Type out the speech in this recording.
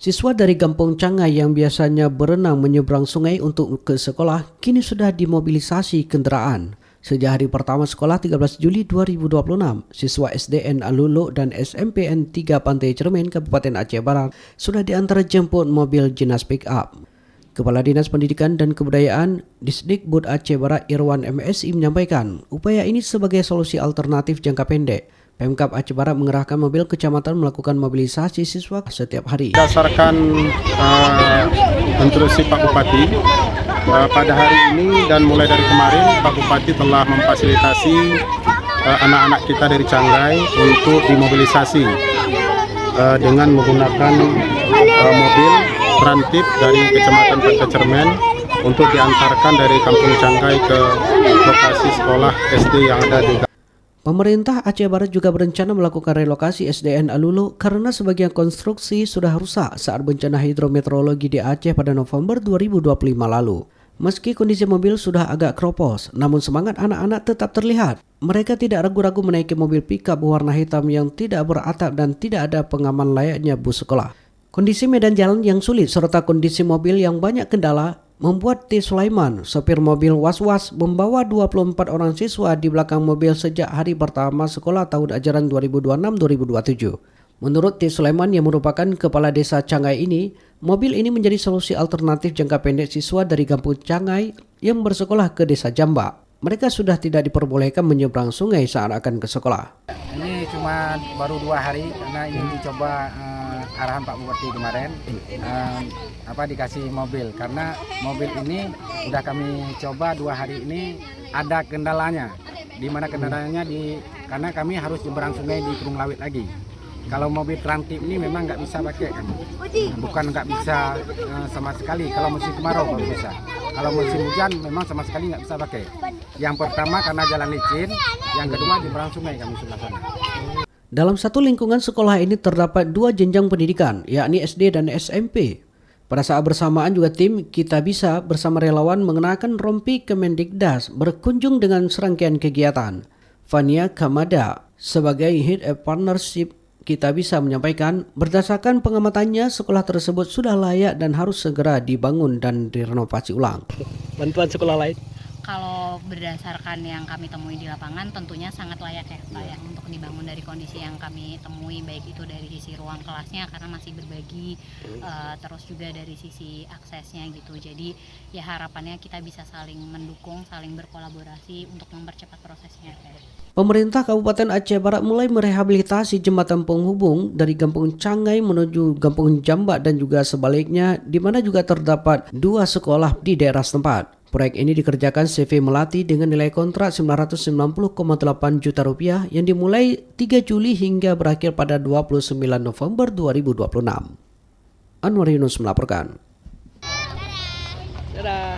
Siswa dari Kampung Cangai yang biasanya berenang menyeberang sungai untuk ke sekolah kini sudah dimobilisasi kendaraan. Sejak hari pertama sekolah 13 Juli 2026, siswa SDN Alulu dan SMPN 3 Pantai Cermin, Kabupaten Aceh Barat sudah diantar jemput mobil jinas pick-up. Kepala Dinas Pendidikan dan Kebudayaan Disdikbud Aceh Barat Irwan MSI menyampaikan, upaya ini sebagai solusi alternatif jangka pendek. Pemkab Aceh Barat mengerahkan mobil kecamatan melakukan mobilisasi siswa setiap hari. Berdasarkan instruksi Pak Bupati, pada hari ini dan mulai dari kemarin Pak Bupati telah memfasilitasi anak-anak kita dari Cangai untuk dimobilisasi dengan menggunakan mobil transit dari Kecamatan Pantai Cermin untuk diantarkan dari Kampung Cangai ke lokasi sekolah SD yang ada di. Pemerintah Aceh Barat juga berencana melakukan relokasi SDN Alulu karena sebagian konstruksi sudah rusak saat bencana hidrometeorologi di Aceh pada November 2025 lalu. Meski kondisi mobil sudah agak keropos, namun semangat anak-anak tetap terlihat. Mereka tidak ragu-ragu menaiki mobil pickup warna hitam yang tidak beratap dan tidak ada pengaman layaknya bus sekolah. Kondisi medan jalan yang sulit serta kondisi mobil yang banyak kendala membuat T. Sulaiman, sopir mobil was-was membawa 24 orang siswa di belakang mobil sejak hari pertama sekolah tahun ajaran 2026-2027. Menurut T. Sulaiman yang merupakan kepala desa Cangai ini, mobil ini menjadi solusi alternatif jangka pendek siswa dari Kampung Cangai yang bersekolah ke desa Jambak. Mereka sudah tidak diperbolehkan menyeberang sungai saat akan ke sekolah. Ini cuma baru 2 hari karena ini dicoba arahan Pak Bupati kemarin dikasih mobil, karena mobil ini udah kami coba 2 hari ini ada kendalanya, di mana kendalanya karena kami harus nyeberang sungai di Kurung Lawit lagi. Kalau mobil transit ini memang nggak bisa pakai kan, bukan nggak bisa sama sekali. Kalau musim kemarau baru bisa, kalau musim hujan memang sama sekali nggak bisa pakai. Yang pertama karena jalan licin, yang kedua nyeberang sungai kami sebelah sana. Dalam satu lingkungan sekolah ini terdapat 2 jenjang pendidikan, yakni SD dan SMP. Pada saat bersamaan juga tim Kita Bisa bersama relawan mengenakan rompi Kemendikdas berkunjung dengan serangkaian kegiatan. Fania Kamada sebagai Head of Partnership Kita Bisa menyampaikan, berdasarkan pengamatannya sekolah tersebut sudah layak dan harus segera dibangun dan direnovasi ulang. Bantuan sekolah lain? Kalau berdasarkan yang kami temui di lapangan tentunya sangat layak ya Pak ya untuk dibangun dari kondisi yang kami temui, baik itu dari sisi ruang kelasnya karena masih berbagi, terus juga dari sisi aksesnya gitu. Jadi ya harapannya kita bisa saling mendukung, saling berkolaborasi untuk mempercepat prosesnya. Pemerintah Kabupaten Aceh Barat mulai merehabilitasi jembatan penghubung dari Kampung Cangai menuju Kampung Jambak dan juga sebaliknya, di mana juga terdapat 2 sekolah di daerah setempat. Proyek ini dikerjakan CV Melati dengan nilai kontrak Rp990,8 juta yang dimulai 3 Juli hingga berakhir pada 29 November 2026. Anwar Yunus melaporkan. Dadah.